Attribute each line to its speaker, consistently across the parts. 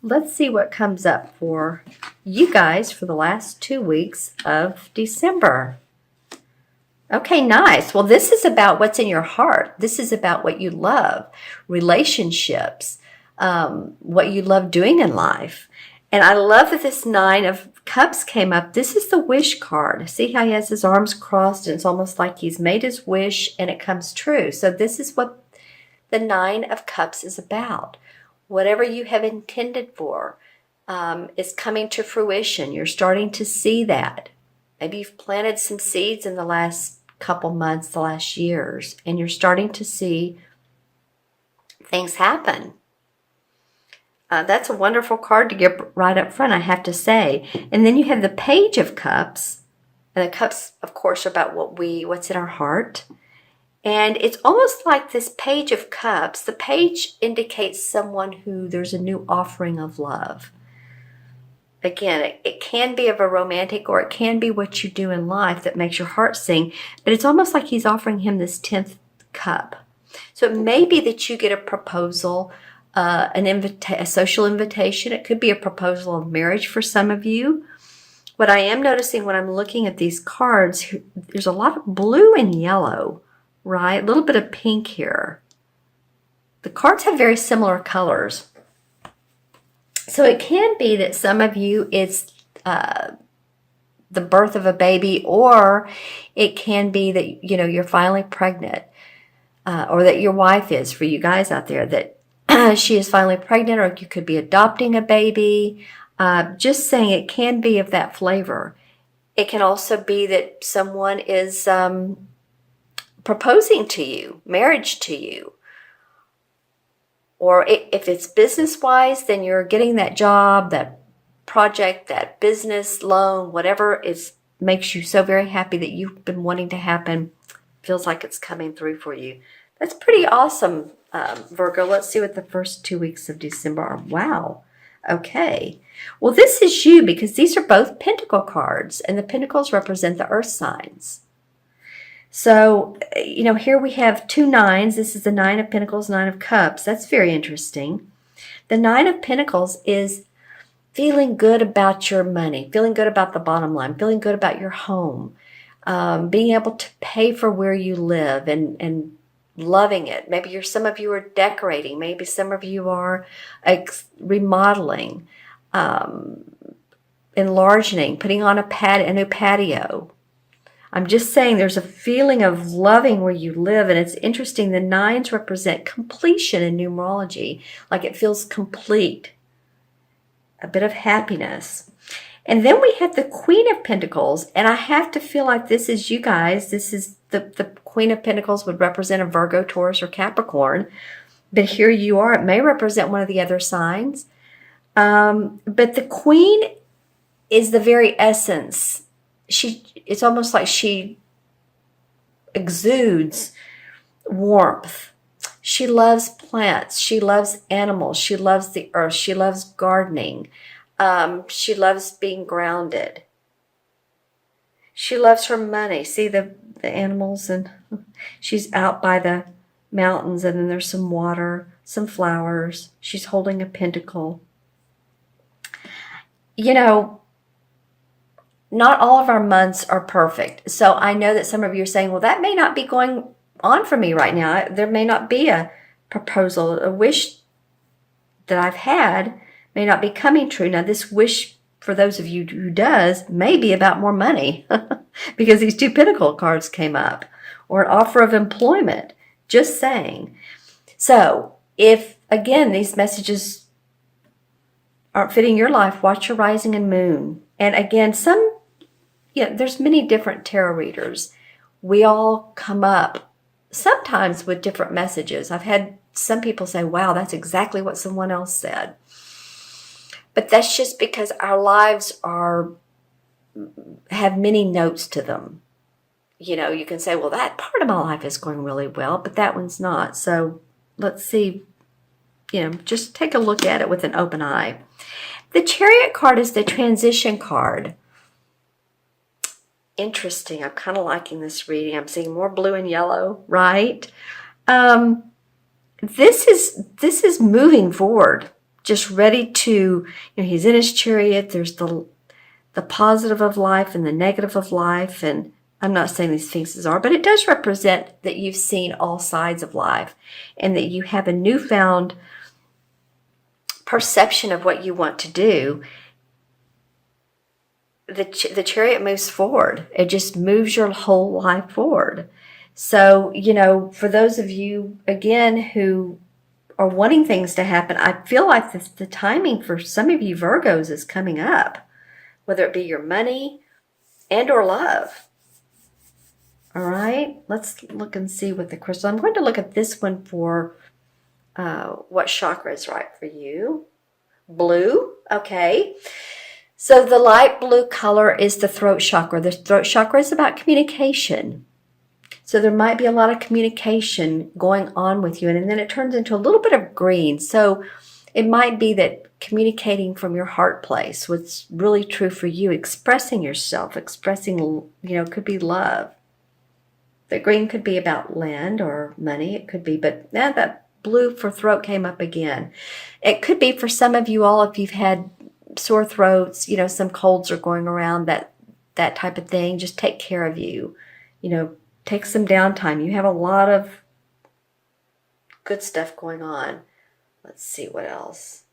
Speaker 1: let's see what comes up for you guys for the last 2 weeks of December. Okay, nice. Well, this is about what's in your heart. This is about what you love, relationships, what you love doing in life. And I love that this 9 of Cups came up. This is the wish card. See how he has his arms crossed and it's almost like he's made his wish and it comes true. So this is what the 9 of Cups is about. Whatever you have intended for is coming to fruition. You're starting to see that. Maybe you've planted some seeds in the last couple months, the last years, and you're starting to see things happen. That's a wonderful card to get right up front, I have to say. And then you have the Page of Cups. And the cups, of course, are about what's in our heart. And it's almost like this Page of Cups. The page indicates someone who there's a new offering of love. Again, it can be of a romantic, or it can be what you do in life that makes your heart sing. But it's almost like he's offering him this 10th cup. So it may be that you get a proposal, a social invitation. It could be a proposal of marriage for some of you. What I am noticing when I'm looking at these cards, there's a lot of blue and yellow, right? A little bit of pink here. The cards have very similar colors. So it can be that some of you, it's the birth of a baby, or it can be that, you're finally pregnant, or that your wife is, for you guys out there, that she is finally pregnant, or you could be adopting a baby. Just saying, it can be of that flavor. It can also be that someone is proposing to you, marriage to you. Or if it's business-wise, then you're getting that job, that project, that business loan, whatever makes you so very happy that you've been wanting to happen, feels like it's coming through for you. That's pretty awesome, Virgo. Let's see what the first 2 weeks of December are. Wow. Okay. Well, this is you, because these are both Pentacle cards, and the Pentacles represent the Earth signs. So, here we have 2 9s. This is the 9 of Pentacles, 9 of Cups. That's very interesting. The 9 of Pentacles is feeling good about your money, feeling good about the bottom line, feeling good about your home, being able to pay for where you live and loving it. Maybe some of you are decorating. Maybe some of you are remodeling, enlarging, putting on a new patio. I'm just saying there's a feeling of loving where you live, and it's interesting. The 9s represent completion in numerology, like it feels complete, a bit of happiness. And then we have the Queen of Pentacles, and I have to feel like this is you guys. This is the Queen of Pentacles would represent a Virgo, Taurus, or Capricorn, but here you are. It may represent one of the other signs, but the Queen is the very essence. It's almost like she exudes warmth. She loves plants. She loves animals. She loves the earth. She loves gardening. She loves being grounded. She loves her money. See the animals, and she's out by the mountains, and then there's some water, some flowers. She's holding a pentacle. Not all of our months are perfect. So I know that some of you are saying, well, that may not be going on for me right now. There may not be a proposal. A wish that I've had may not be coming true. Now, this wish, for those of you who does, may be about more money because these 2 Pentacle cards came up, or an offer of employment. Just saying. So if, again, these messages aren't fitting your life, watch your rising and moon. And again, there's many different tarot readers. We all come up sometimes with different messages. I've had some people say, wow, that's exactly what someone else said. But that's just because our lives have many notes to them. You can say, well, that part of my life is going really well, but that one's not. So let's see, just take a look at it with an open eye. The Chariot card is the transition card. Interesting. I'm kind of liking this reading. I'm seeing more blue and yellow, right? This is moving forward. just ready to, he's in his chariot. There's the positive of life and the negative of life. And I'm not saying these things are, but it does represent that you've seen all sides of life and that you have a newfound perception of what you want to do. The chariot moves forward. It just moves your whole life forward. So, for those of you, again, who are wanting things to happen, I feel like the timing for some of you Virgos is coming up, whether it be your money and or love. All right, let's look and see what the crystal. I'm going to look at this one for what chakra is right for you. Blue, okay. So the light blue color is the throat chakra. The throat chakra is about communication. So there might be a lot of communication going on with you. And then it turns into a little bit of green. So it might be that communicating from your heart place, what's really true for you, expressing yourself, could be love. The green could be about land or money. It could be, but now that blue for throat came up again. It could be for some of you all, if you've had sore throats, some colds are going around, that type of thing. Just take care of you. Take some downtime. You have a lot of good stuff going on. Let's see what else.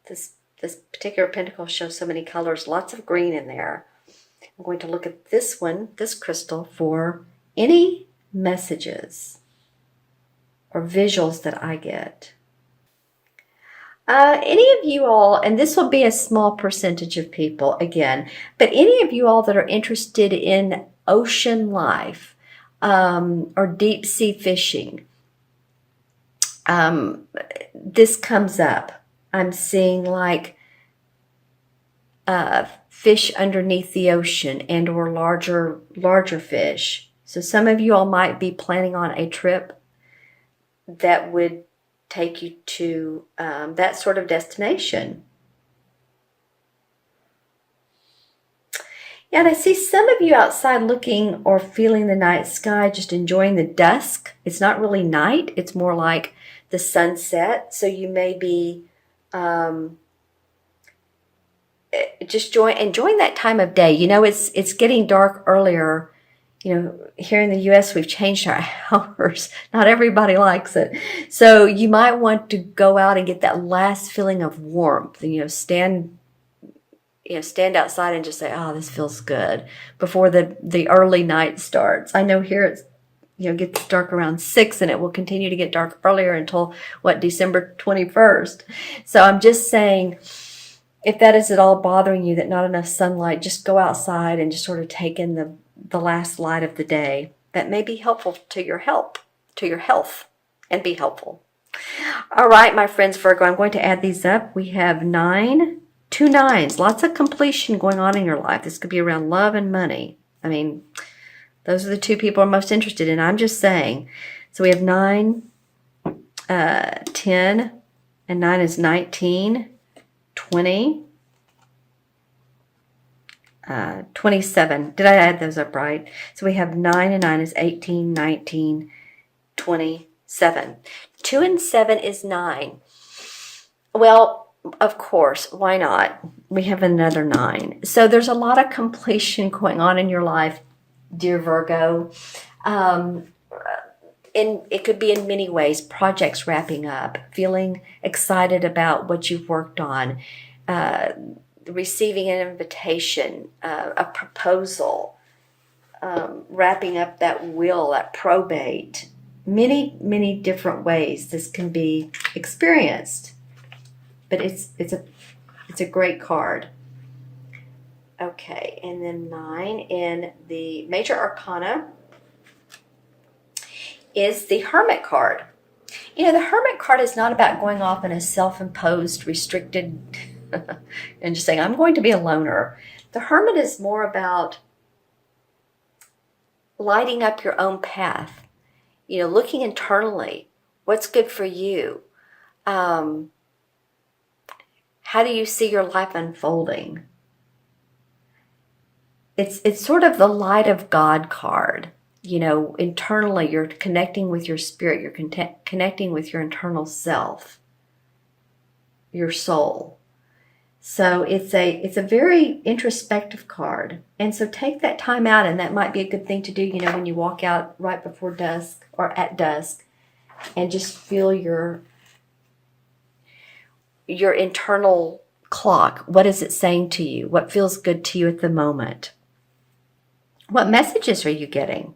Speaker 1: This particular pentacle shows so many colors, lots of green in there. I'm going to look at this one, this crystal, for any messages or visuals that I get. Any of you all, and this will be a small percentage of people again, but any of you all that are interested in ocean life or deep sea fishing, this comes up. I'm seeing like fish underneath the ocean and or larger fish. So some of you all might be planning on a trip that would take you to that sort of destination. Yeah, and I see some of you outside looking or feeling the night sky, just enjoying the dusk. It's not really night. It's more like the sunset. So you may be just enjoying that time of day. It's getting dark earlier. Here in the U.S., we've changed our hours. Not everybody likes it. So you might want to go out and get that last feeling of warmth. Stand outside and just say, oh, this feels good, before the early night starts. I know here it's, gets dark around 6, and it will continue to get dark earlier until, December 21st. So I'm just saying, if that is at all bothering you, that not enough sunlight, just go outside and just sort of take in the last light of the day. That may be helpful to your health, and be helpful. All right, my friends Virgo, I'm going to add these up. We have 2 9s, lots of completion going on in your life. This could be around love and money. I mean, those are the 2 people I'm most interested in. I'm just saying. So we have 9, 10, and 9 is 19, 20, 27. Did I add those up right? So we have 9 and 9 is 18, 19, 27. 2 and 7 is 9. Well, of course, why not? We have another 9. So there's a lot of completion going on in your life, dear Virgo. And it could be in many ways. Projects wrapping up, feeling excited about what you've worked on, receiving an invitation, a proposal, wrapping up that will, that probate. Many, many different ways this can be experienced. But it's a great card. Okay, and then 9 in the Major Arcana is the Hermit card. The Hermit card is not about going off in a self-imposed, restricted, and just saying, I'm going to be a loner. The Hermit is more about lighting up your own path, looking internally. What's good for you? How do you see your life unfolding? It's sort of the light of God card. Internally, you're connecting with your spirit. You're connecting with your internal self. your soul. So it's a very introspective card. And so take that time out, and that might be a good thing to do, you know, when you walk out right before dusk or at dusk, and just feel your internal clock. What is it saying to you? What feels good to you at the moment? What messages are you getting?